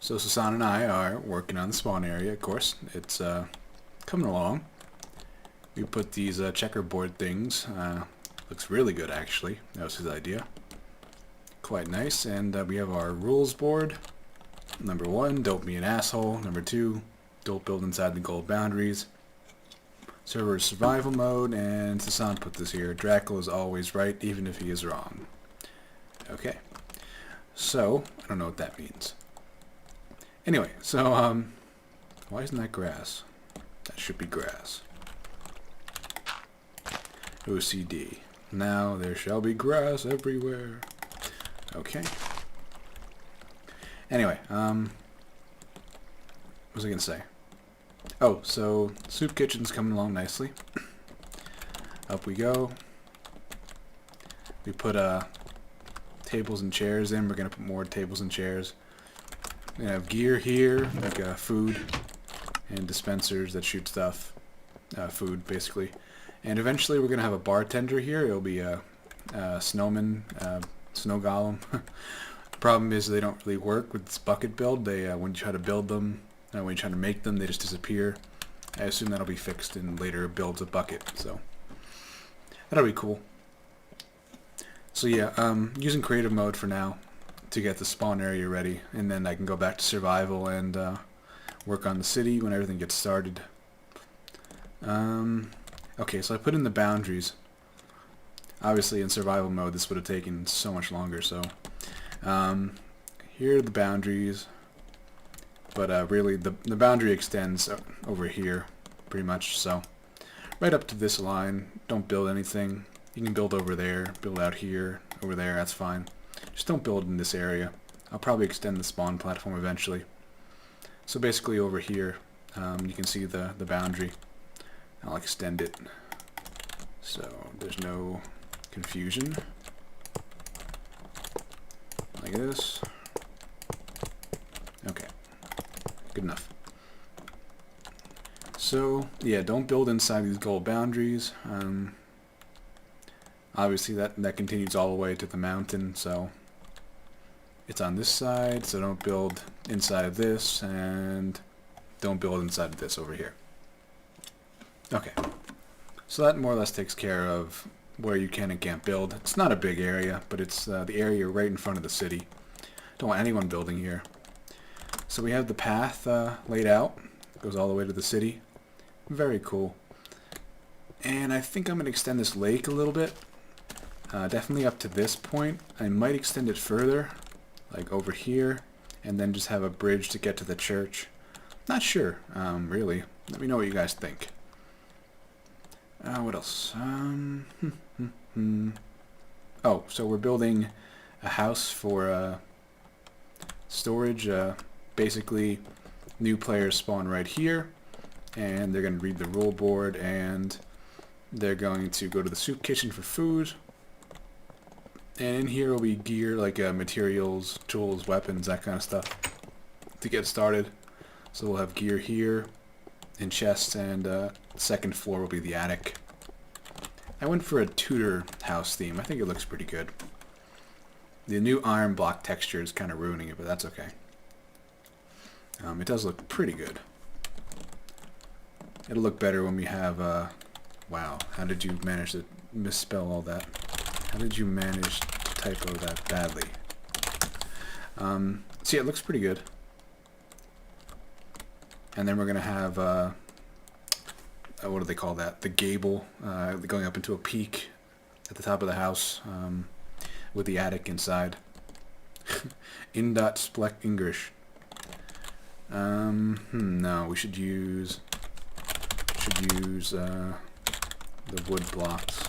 So Sasan and I are working on the spawn area, of course. It's coming along. We put these checkerboard things. Looks really good, actually. That was his idea. Quite nice. And we have our rules board. Number 1, don't be an asshole. Number 2, don't build inside the gold boundaries. Server survival mode, and Sasan put this here. Drakhl is always right, even if he is wrong. Okay. So, I don't know what that means. Anyway, so, why isn't that grass? That should be grass. OCD. Now there shall be grass everywhere. Okay. Anyway, what was I gonna say? Oh, so soup kitchen's coming along nicely. Up we go. We put tables and chairs in. We're gonna put more tables and chairs. We have gear here, like food and dispensers that shoot stuff, food basically. And eventually we're gonna have a bartender here. It'll be a snowman, snow golem. The problem is they don't really work with this Bukkit build. They when you try to build them, when you try to make them, they just disappear. I assume that'll be fixed in later builds of Bukkit, so that'll be cool. So yeah, using creative mode for now to get the spawn area ready, and then I can go back to survival and work on the city when everything gets started. Okay, so I put in the boundaries. Obviously in survival mode this would have taken so much longer, so here are the boundaries, but really the boundary extends over here pretty much, so right up to this line. Don't build anything. You can build over there, build out here, over there, that's fine. Just don't build in this area. I'll probably extend the spawn platform eventually. So basically over here, you can see the boundary. I'll extend it so there's no confusion. Like this. Okay. Good enough. So, yeah, don't build inside these gold boundaries. Obviously that continues all the way to the mountain, so it's on this side, so don't build inside of this, and don't build inside of this over here. Okay, so that more or less takes care of where you can and can't build. It's not a big area, but it's the area right in front of the city. Don't want anyone building here. So we have the path laid out. It goes all the way to the city. Very cool. And I think I'm going to extend this lake a little bit. Definitely up to this point. I might extend it further, like over here, and then just have a bridge to get to the church. Not sure, really. Let me know what you guys think. What else? Oh, so we're building a house for storage. Basically, new players spawn right here, and they're going to read the rule board, and they're going to go to the soup kitchen for food. And in here will be gear like materials, tools, weapons, that kind of stuff to get started. So we'll have gear here in chests, and the second floor will be the attic. I went for a Tudor house theme. I think it looks pretty good. The new iron block texture is kind of ruining it, but that's okay. It does look pretty good. It'll look better when we have, wow, how did you manage to misspell all that? How did you manage to typo that badly? So yeah, it looks pretty good. And then we're going to have, what do they call that? The gable, going up into a peak at the top of the house, with the attic inside. In dot splek English. No, we should use the wood blocks.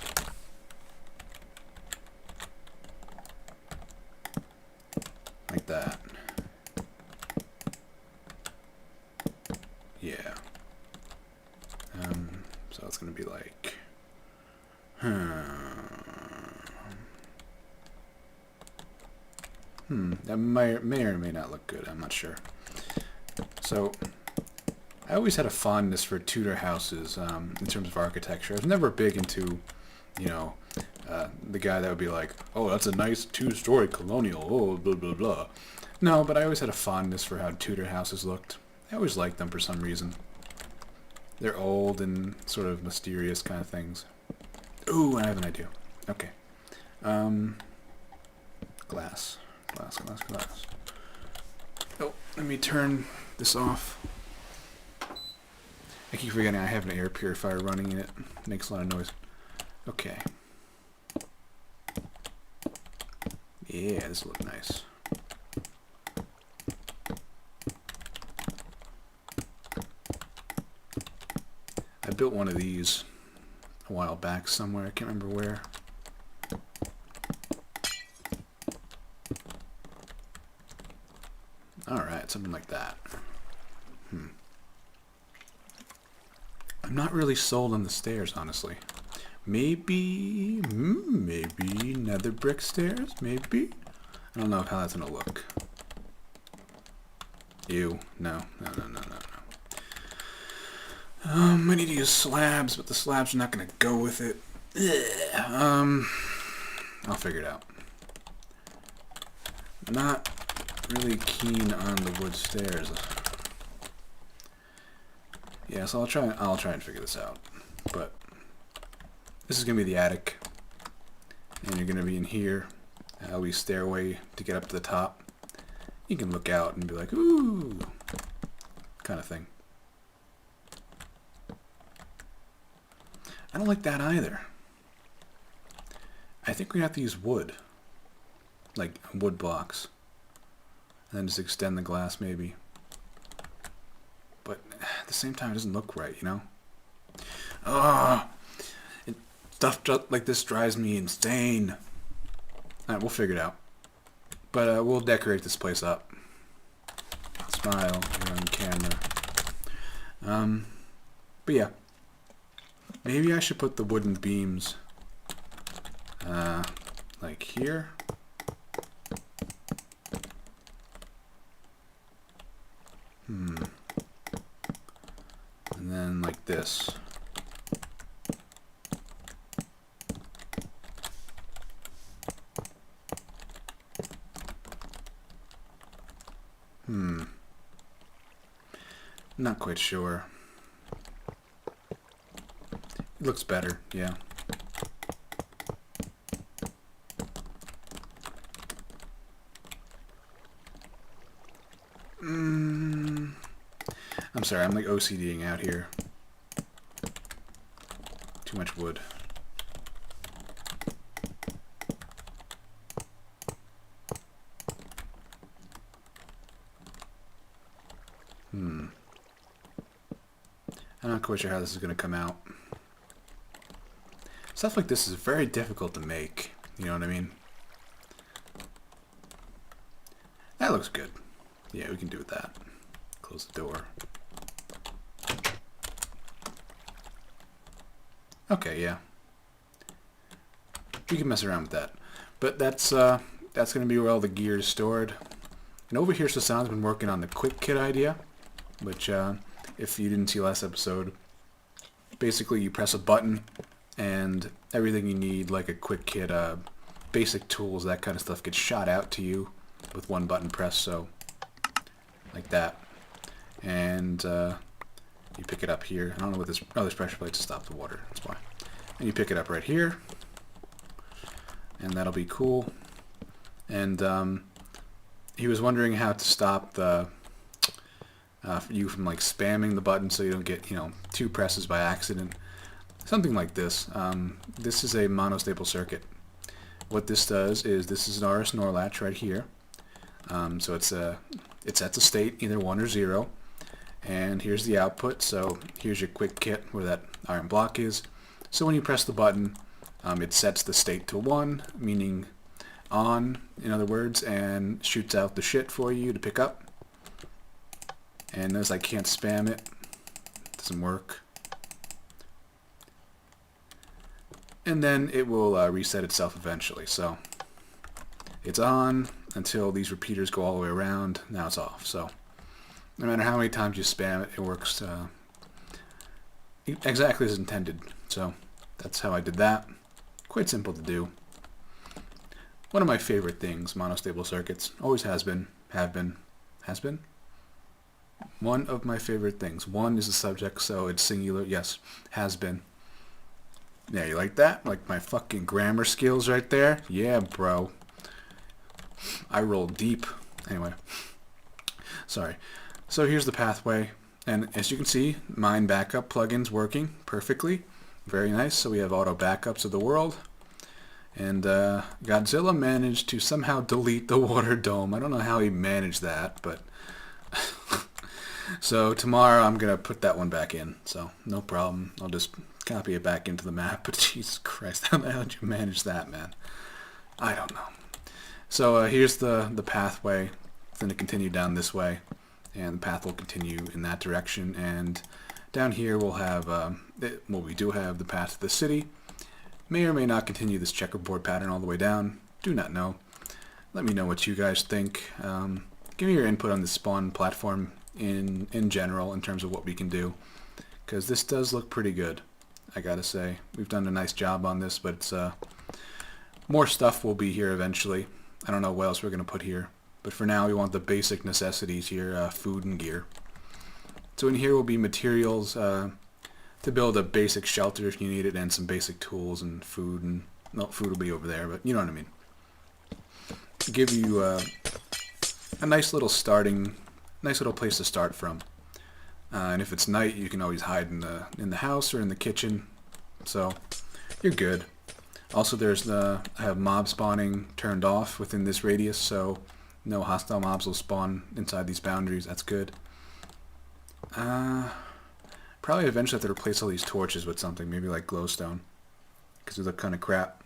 Like that. Yeah. So it's gonna be like, that may or may not look good. I'm not sure. So I always had a fondness for Tudor houses in terms of architecture. I was never big into, you know, the guy that would be like, oh, that's a nice two-story colonial, oh, blah, blah, blah. No, but I always had a fondness for how Tudor houses looked. I always liked them for some reason. They're old and sort of mysterious kind of things. Ooh, I have an idea. Okay. Glass. Glass, glass, glass. Oh, let me turn this off. I keep forgetting I have an air purifier running in it. It makes a lot of noise. Okay. Yeah, this will look nice. I built one of these a while back somewhere. I can't remember where. Alright, something like that. I'm not really sold on the stairs, honestly. Maybe nether brick stairs? Maybe? I don't know how that's gonna look. Ew. No. I need to use slabs, but the slabs are not gonna go with it. I'll figure it out. Not really keen on the wood stairs. Yeah, so I'll try and figure this out. But this is gonna be the attic, and you're gonna be in here. That'll be stairway to get up to the top. You can look out and be like, ooh, kind of thing. I don't like that either. I think we have to use wood, like wood blocks, and then just extend the glass maybe. But at the same time, it doesn't look right, you know? Stuff like this drives me insane. Alright, we'll figure it out. But we'll decorate this place up. Smile, you're on camera. But yeah. Maybe I should put the wooden beams, like here. And then like this. Not quite sure. It looks better, yeah. I'm sorry, I'm like OCDing out here. Too much wood. I'm not quite sure how this is going to come out. Stuff like this is very difficult to make. You know what I mean? That looks good. Yeah, we can do with that. Close the door. Okay, yeah. We can mess around with that. But that's going to be where all the gear is stored. And over here, Sasan's been working on the quick kit idea, which, if you didn't see last episode, basically you press a button and everything you need, like a quick kit, basic tools, that kind of stuff, gets shot out to you with one button press, so like that. And you pick it up here. I don't know what this... Oh, there's pressure plate to stop the water. That's why. And you pick it up right here. And that'll be cool. And he was wondering how to stop the... you from like spamming the button so you don't get, you know, two presses by accident. Something like this. This is a monostable circuit. What this does is, this is an RS NOR latch right here. So it sets a state, either 1 or 0. And here's the output. So here's your quick kit where that iron block is. So when you press the button, it sets the state to 1, meaning on, in other words, and shoots out the shit for you to pick up. And notice I can't spam it. It doesn't work. And then it will reset itself eventually. So it's on until these repeaters go all the way around. Now it's off. So no matter how many times you spam it, it works exactly as intended. So that's how I did that. Quite simple to do. One of my favorite things, monostable circuits. Always has been. Have been. Has been? One of my favorite things. One is the subject, so it's singular. Yes, has been. Yeah, you like that? Like my fucking grammar skills right there? Yeah, bro. I roll deep. Anyway. Sorry. So here's the pathway. And as you can see, mine backup plugin's working perfectly. Very nice. So we have auto backups of the world. And Godzilla managed to somehow delete the water dome. I don't know how he managed that, but... So tomorrow I'm going to put that one back in. So no problem. I'll just copy it back into the map. But Jesus Christ, how the hell did you manage that, man? I don't know. So here's the pathway. It's going to continue down this way. And the path will continue in that direction. And down here we'll have, well, we do have the path to the city. May or may not continue this checkerboard pattern all the way down. Do not know. Let me know what you guys think. Give me your input on the spawn platform in general in terms of what we can do. Because this does look pretty good, I gotta say. We've done a nice job on this, but it's, more stuff will be here eventually. I don't know what else we're going to put here. But for now, we want the basic necessities here, food and gear. So in here will be materials to build a basic shelter if you need it, and some basic tools and food. And no, food will be over there, but you know what I mean. To give you a nice little place to start from. And if it's night, you can always hide in the house or in the kitchen. So you're good. Also, I have mob spawning turned off within this radius, so no hostile mobs will spawn inside these boundaries. That's good. Probably eventually have to replace all these torches with something, maybe like glowstone, because they look kind of crap.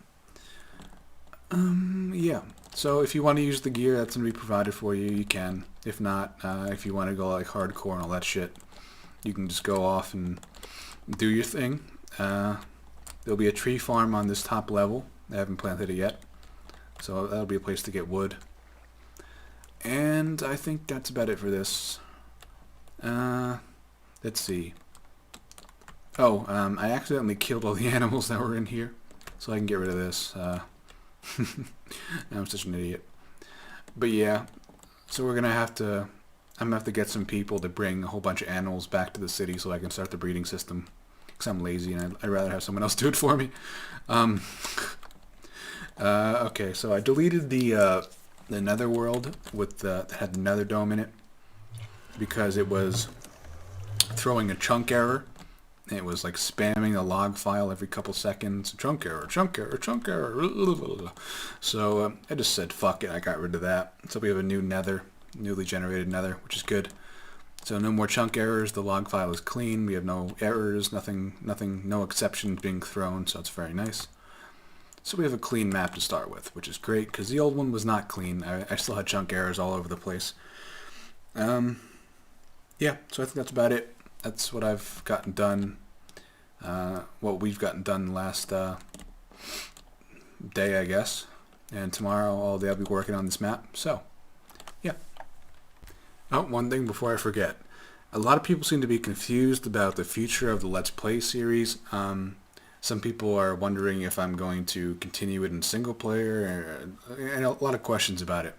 Yeah. So if you want to use the gear that's going to be provided for you, you can. If not, if you want to go like hardcore and all that shit, you can just go off and do your thing. There'll be a tree farm on this top level. I haven't planted it yet. So that'll be a place to get wood. And I think that's about it for this. Let's see. Oh, I accidentally killed all the animals that were in here. So I can get rid of this. I'm such an idiot. But yeah, so I'm gonna have to get some people to bring a whole bunch of animals back to the city so I can start the breeding system. Because I'm lazy and I'd rather have someone else do it for me. Okay, so I deleted the nether world that had the nether dome in it because it was throwing a chunk error. It was like spamming a log file every couple seconds. Chunk error, chunk error, chunk error. So I just said fuck it. I got rid of that. So we have a new nether, newly generated nether, which is good. So no more chunk errors. The log file is clean. We have no errors, nothing, no exceptions being thrown. So it's very nice. So we have a clean map to start with, which is great because the old one was not clean. I still had chunk errors all over the place. Yeah, so I think that's about it. That's what I've gotten done, what we've gotten done the last day, I guess. And tomorrow all day I'll be working on this map. So, yeah. Oh, one thing before I forget. A lot of people seem to be confused about the future of the Let's Play series. Some people are wondering if I'm going to continue it in single player, and a lot of questions about it.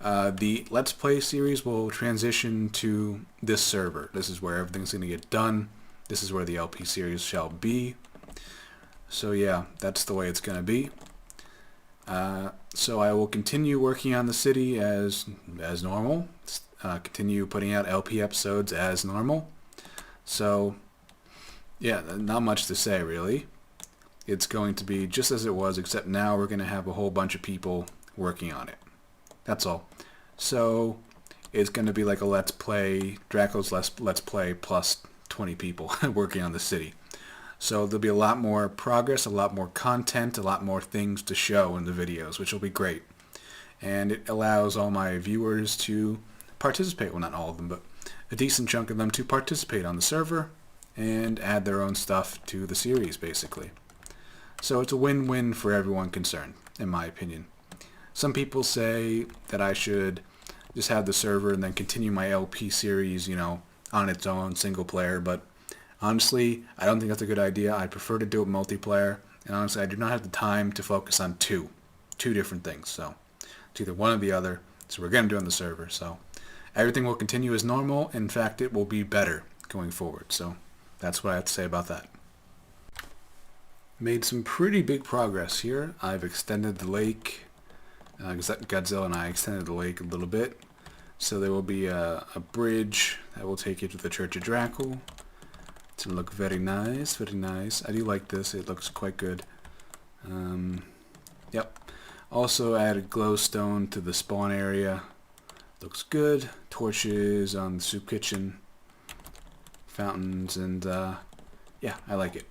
The Let's Play series will transition to this server. This is where everything's going to get done. This is where the LP series shall be. So yeah, that's the way it's going to be. So I will continue working on the city as normal. Continue putting out LP episodes as normal. So yeah, not much to say really. It's going to be just as it was, except now we're going to have a whole bunch of people working on it. That's all. So it's going to be like a Let's Play, Drakhl's Let's Play plus 20 people working on the city. So there'll be a lot more progress, a lot more content, a lot more things to show in the videos, which will be great. And it allows all my viewers to participate, well not all of them, but a decent chunk of them to participate on the server and add their own stuff to the series basically. So it's a win-win for everyone concerned, in my opinion. Some people say that I should just have the server and then continue my LP series, you know, on its own, single player, but honestly, I don't think that's a good idea. I prefer to do it multiplayer, and honestly, I do not have the time to focus on two different things, so it's either one or the other. So we're going to do on the server. So everything will continue as normal. In fact, it will be better going forward. So that's what I have to say about that. Made some pretty big progress here. I've extended the lake. Godzilla and I extended the lake a little bit. So there will be a bridge that will take you to the Church of Drakhl. It's going to look very nice, very nice. I do like this. It looks quite good. Yep. Also added glowstone to the spawn area. Looks good. Torches on the soup kitchen. Fountains, and yeah, I like it.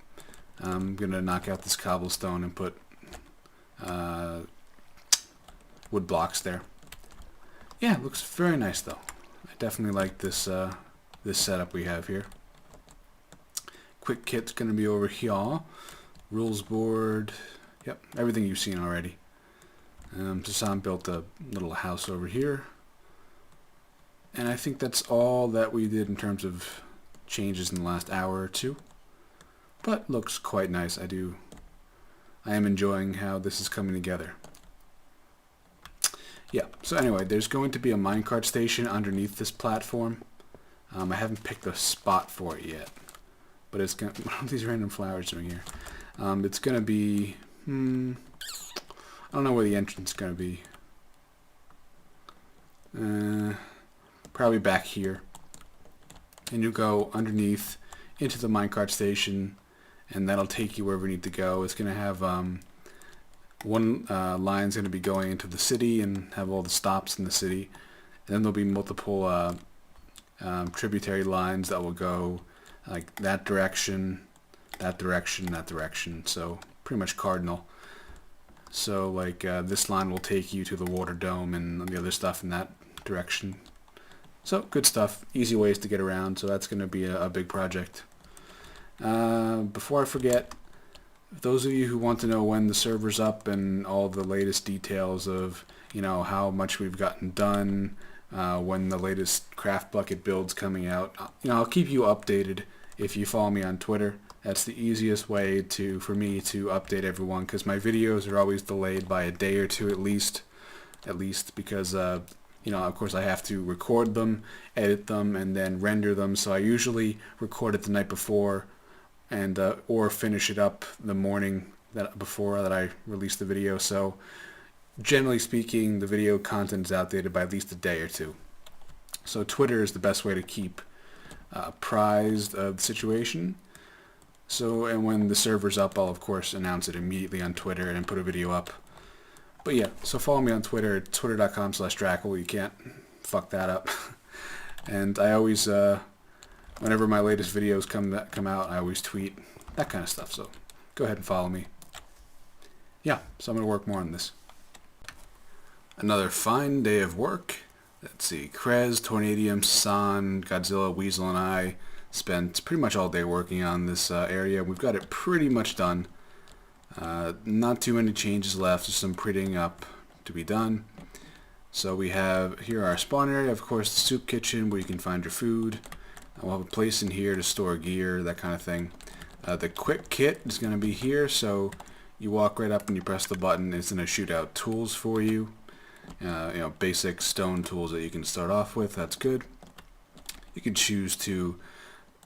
I'm going to knock out this cobblestone and put wood blocks there. Yeah, it looks very nice though. I definitely like this this setup we have here. Quick kit's going to be over here. Rules board. Yep, everything you've seen already. Sam built a little house over here. And I think that's all that we did in terms of changes in the last hour or two. But looks quite nice. I am enjoying how this is coming together. Yeah, so anyway, there's going to be a minecart station underneath this platform. I haven't picked a spot for it yet. But it's going to... What are these random flowers doing here? It's going to be... I don't know where the entrance is going to be. Probably back here. And you go underneath into the minecart station, and that'll take you wherever you need to go. It's going to have one line's going to be going into the city and have all the stops in the city. And then there'll be multiple tributary lines that will go like that direction, that direction, that direction. So pretty much cardinal. So like this line will take you to the water dome and the other stuff in that direction. So good stuff, easy ways to get around. So that's going to be a big project. Before I forget, those of you who want to know when the server's up and all the latest details of, you know, how much we've gotten done, when the latest craft bucket build's coming out, you know, I'll keep you updated if you follow me on Twitter. That's the easiest way for me to update everyone, because my videos are always delayed by a day or two at least because you know, of course I have to record them, edit them, and then render them. So I usually record it the night before, and or finish it up the morning before I release the video. So generally speaking, the video content is outdated by at least a day or two. So Twitter is the best way to keep apprised of the situation. So, and when the server's up, I'll of course announce it immediately on Twitter and put a video up. But yeah, so follow me on Twitter, twitter.com/drakhl. You can't fuck that up. And I always, whenever my latest videos come out, I always tweet that kind of stuff. So go ahead and follow me. Yeah, so I'm going to work more on this. Another fine day of work. Let's see, Krez, Tornadium, San, Godzilla, Weasel, and I spent pretty much all day working on this area. We've got it pretty much done. Not too many changes left, just some prettying up to be done. So we have here our spawn area, of course the soup kitchen where you can find your food. We'll have a place in here to store gear, that kind of thing. The quick kit is going to be here, so you walk right up and you press the button. It's going to shoot out tools for you. You know, basic stone tools that you can start off with. That's good. You can choose to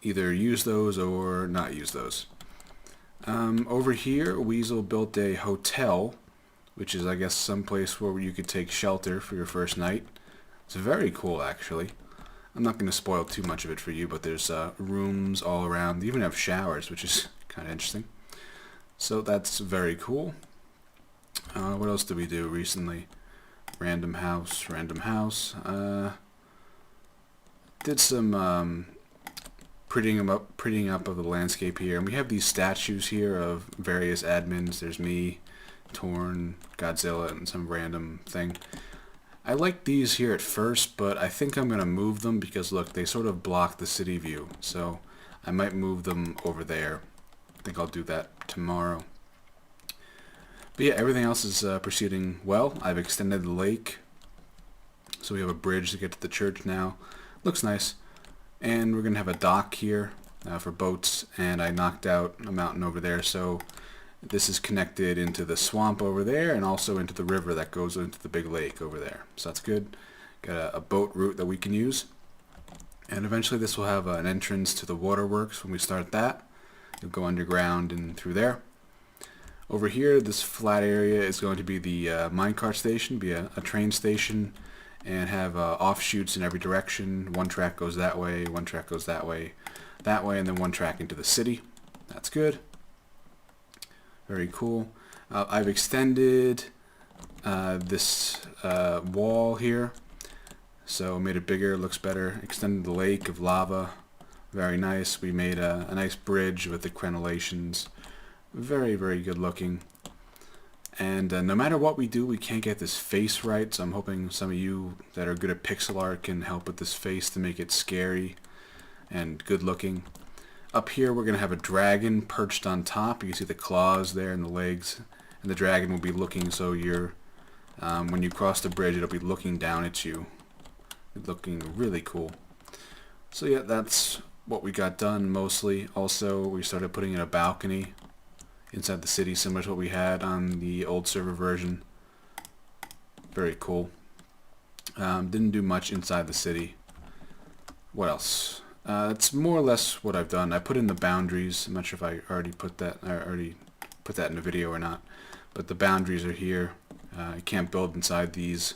either use those or not use those. Over here, Weasel built a hotel, which is, I guess, some place where you could take shelter for your first night. It's very cool, actually. I'm not going to spoil too much of it for you, but there's rooms all around. They even have showers, which is kind of interesting. So that's very cool. What else did we do recently? Random house, random house. Did some prettying up of the landscape here. And we have these statues here of various admins. There's me, Torn, Godzilla, and some random thing. I like these here at first, but I think I'm going to move them because, look, they sort of block the city view. So I might move them over there. I think I'll do that tomorrow. But yeah, everything else is proceeding well. I've extended the lake. So we have a bridge to get to the church now. Looks nice. And we're going to have a dock here for boats. And I knocked out a mountain over there. So This is connected into the swamp over there and also into the river that goes into the big lake over there. So that's good. Got a boat route that we can use. And eventually this will have an entrance to the waterworks when we start that. You'll go underground and through there. Over here, this flat area is going to be the minecart station, be a train station, and have offshoots in every direction. One track goes that way, one track goes that way, and then one track into the city. That's good. Very cool. I've extended this wall here, so made it bigger, looks better. Extended the lake of lava, very nice. We made a nice bridge with the crenellations, very, very good looking. And no matter what we do, we can't get this face right, so I'm hoping some of you that are good at pixel art can help with this face to make it scary and good looking. Up here we're going to have a dragon perched on top. You can see the claws there and the legs. And the dragon will be looking, so you're, when you cross the bridge, it'll be looking down at you. Looking really cool. So yeah, that's what we got done mostly. Also, we started putting in a balcony inside the city, similar to what we had on the old server version. Very cool. Didn't do much inside the city. What else? That's more or less what I've done. I put in the boundaries. I'm not sure if I already put that in the video or not. But the boundaries are here. You can't build inside these.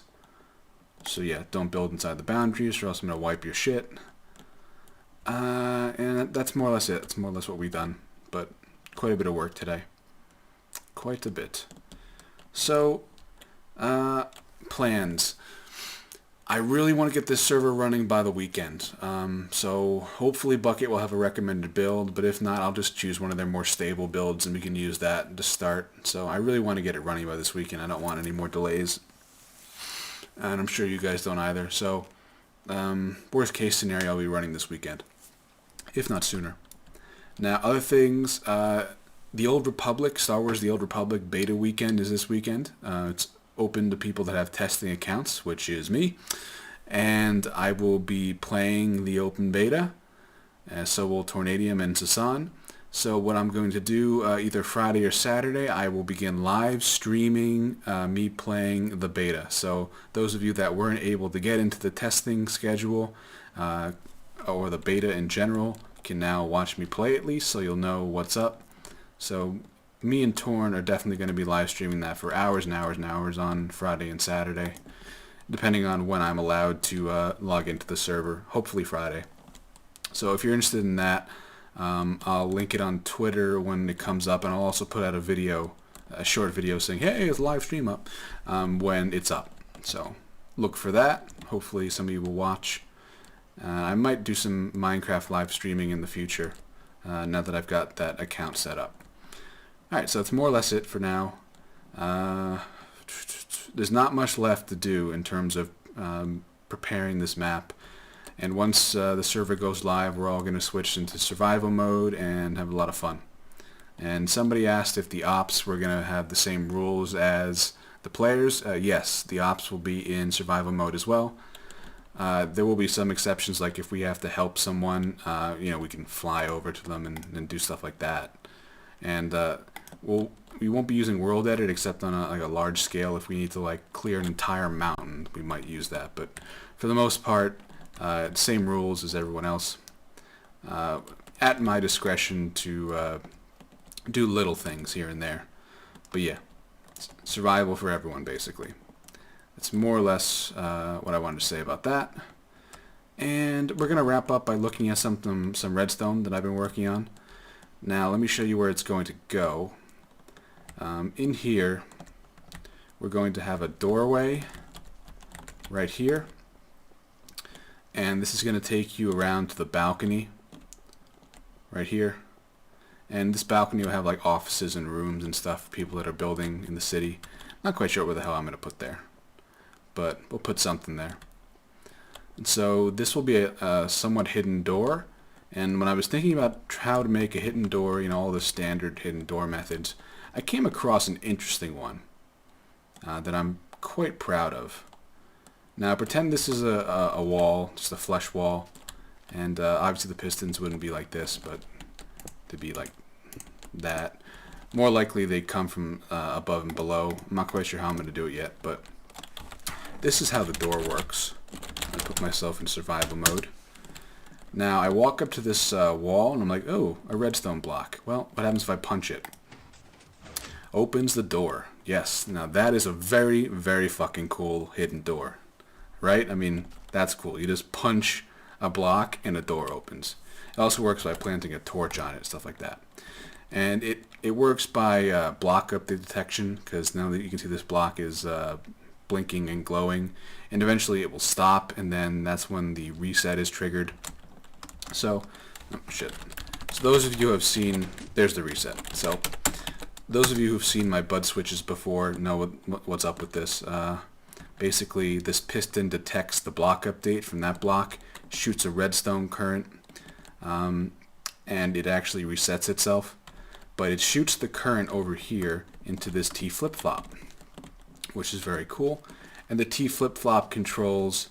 So yeah, don't build inside the boundaries or else I'm going to wipe your shit. And that's more or less it. That's more or less what we've done. But quite a bit of work today. Quite a bit. So, plans. I really want to get this server running by the weekend. So hopefully Bukkit will have a recommended build, but if not, I'll just choose one of their more stable builds and we can use that to start. So I really want to get it running by this weekend. I don't want any more delays. And I'm sure you guys don't either. So, worst case scenario, I'll be running this weekend, if not sooner. Now, other things, the Old Republic, Star Wars The Old Republic beta weekend is this weekend. It's open to people that have testing accounts, which is me. And I will be playing the open beta, so will Tornadium and I. So what I'm going to do, either Friday or Saturday, I will begin live streaming me playing the beta. So those of you that weren't able to get into the testing schedule, or the beta in general, can now watch me play at least, so you'll know what's up. So me and Torn are definitely going to be live streaming that for hours and hours and hours on Friday and Saturday, depending on when I'm allowed to log into the server, hopefully Friday. So if you're interested in that, I'll link it on Twitter when it comes up, and I'll also put out a video, a short video saying, hey, it's a live stream up, when it's up. So look for that. Hopefully some of you will watch. I might do some Minecraft live streaming in the future, now that I've got that account set up. Alright, so that's more or less it for now. There's not much left to do in terms of preparing this map. And once the server goes live, we're all going to switch into survival mode and have a lot of fun. And somebody asked if the ops were going to have the same rules as the players. Yes, the ops will be in survival mode as well. There will be some exceptions, like if we have to help someone, we can fly over to them and do stuff like that. And we won't be using world edit except on a large scale. If we need to clear an entire mountain, we might use that. But for the most part, same rules as everyone else. At my discretion to do little things here and there. But yeah, survival for everyone basically. That's more or less what I wanted to say about that. And we're going to wrap up by looking at some redstone that I've been working on. Now let me show you where it's going to go. In here, we're going to have a doorway right here. And this is going to take you around to the balcony right here. And this balcony will have offices and rooms and stuff for people that are building in the city. Not quite sure what the hell I'm going to put there, but we'll put something there. And so this will be a somewhat hidden door. And when I was thinking about how to make a hidden door, all the standard hidden door methods, I came across an interesting one that I'm quite proud of. Now pretend this is a wall, just a flush wall, and obviously the pistons wouldn't be like this, but they'd be like that. More likely they come from above and below. I'm not quite sure how I'm going to do it yet, but this is how the door works. I'm going to put myself in survival mode. Now I walk up to this wall and I'm like, oh, a redstone block. Well, what happens if I punch it? Opens the door. Yes, now that is a very, very fucking cool hidden door. Right? I mean, that's cool. You just punch a block and a door opens. It also works by planting a torch on it, stuff like that. And it works by block update detection, because now that you can see this block is blinking and glowing, and eventually it will stop, and then that's when the reset is triggered. So, oh shit. So those of you who have seen, there's the reset. So those of you who've seen my bud switches before know what's up with this. Basically, this piston detects the block update from that block, shoots a redstone current, and it actually resets itself. But it shoots the current over here into this T flip-flop, which is very cool. And the T flip-flop controls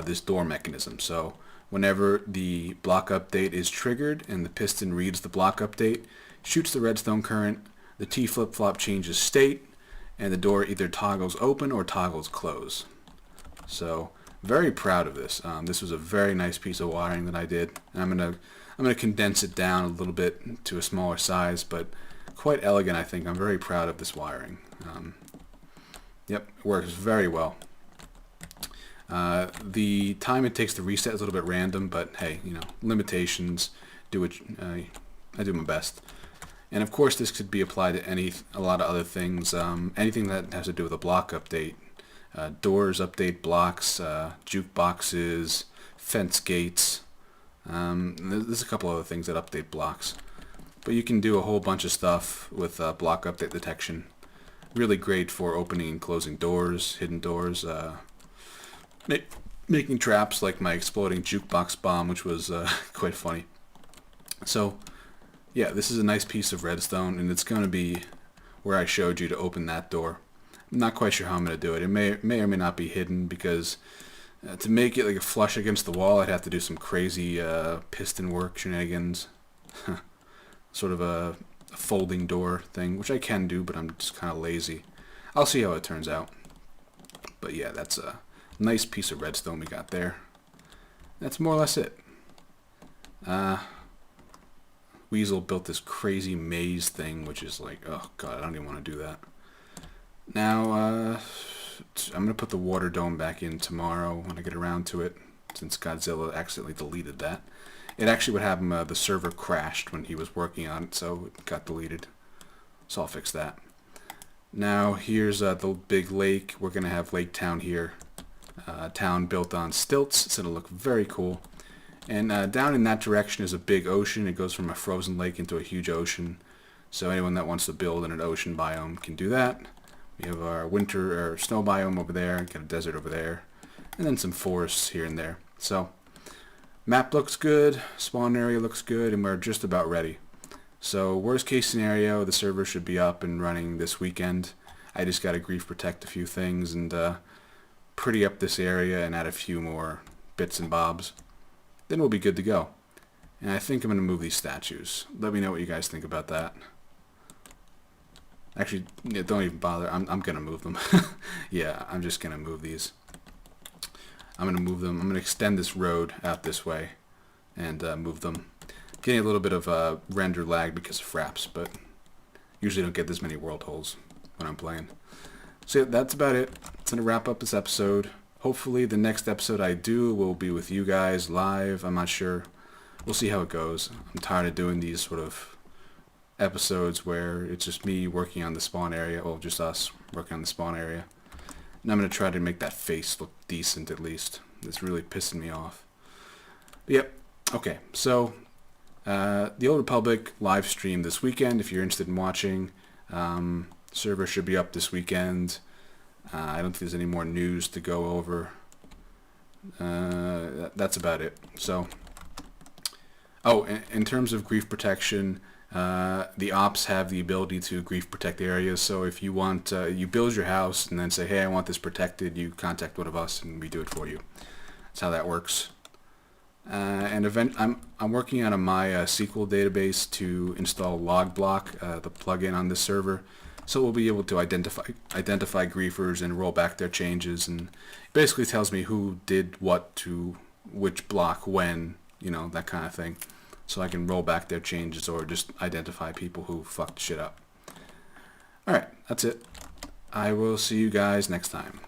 this door mechanism. So whenever the block update is triggered and the piston reads the block update, shoots the redstone current, the T flip-flop changes state, and the door either toggles open or toggles close. So very proud of this. This was a very nice piece of wiring that I did. And I'm gonna condense it down a little bit to a smaller size, but quite elegant, I think. I'm very proud of this wiring. Yep, it works very well. The time it takes to reset is a little bit random, but hey, you know, limitations. I do my best. And of course, this could be applied to a lot of other things. Anything that has to do with a block update, doors update blocks, jukeboxes, fence gates. There's a couple other things that update blocks, but you can do a whole bunch of stuff with block update detection. Really great for opening and closing doors, hidden doors, making traps like my exploding jukebox bomb, which was quite funny. So yeah, this is a nice piece of redstone, and it's going to be where I showed you to open that door. I'm not quite sure how I'm going to do it. It may or may not be hidden, because to make it like a flush against the wall, I'd have to do some crazy piston work shenanigans. Sort of a folding door thing, which I can do, but I'm just kind of lazy. I'll see how it turns out. But yeah, that's a nice piece of redstone we got there. That's more or less it. Weasel built this crazy maze thing, which is like, oh god, I don't even want to do that. Now, I'm going to put the water dome back in tomorrow when I get around to it, since Godzilla accidentally deleted that. It actually would happen, the server crashed when he was working on it, so it got deleted. So I'll fix that. Now, here's the big lake. We're going to have Lake Town here. Town built on stilts. It's going to look very cool. And down in that direction is a big ocean. It goes from a frozen lake into a huge ocean. So anyone that wants to build in an ocean biome can do that. We have our winter or snow biome over there, got a desert over there, and then some forests here and there. So map looks good, spawn area looks good, and we're just about ready. So worst case scenario, the server should be up and running this weekend. I just got to grief protect a few things and pretty up this area and add a few more bits and bobs. Then we'll be good to go. And I think I'm going to move these statues. Let me know what you guys think about that. Actually, yeah, don't even bother. I'm going to move them. Yeah, I'm just going to move these. I'm going to move them. I'm going to extend this road out this way and move them. Getting a little bit of render lag because of fraps, but usually don't get this many world holes when I'm playing. So yeah, that's about it. It's going to wrap up this episode. Hopefully the next episode I do will be with you guys live. I'm not sure. We'll see how it goes. I'm tired of doing these sort of episodes where it's just me working on the spawn area. Well, just us working on the spawn area. And I'm going to try to make that face look decent at least. It's really pissing me off. But yep. Okay. So, the Old Republic live stream this weekend if you're interested in watching. Server should be up this weekend. I don't think there's any more news to go over. That's about it. So, oh, in terms of grief protection, the ops have the ability to grief protect areas. So if you want, you build your house and then say, hey, I want this protected, you contact one of us and we do it for you. That's how that works. And I'm working on a MySQL database to install LogBlock, the plugin on this server, so we'll be able to identify griefers and roll back their changes, and it basically tells me who did what to which block when, you know, that kind of thing, so I can roll back their changes or just identify people who fucked shit up. Alright, that's it. I will see you guys next time.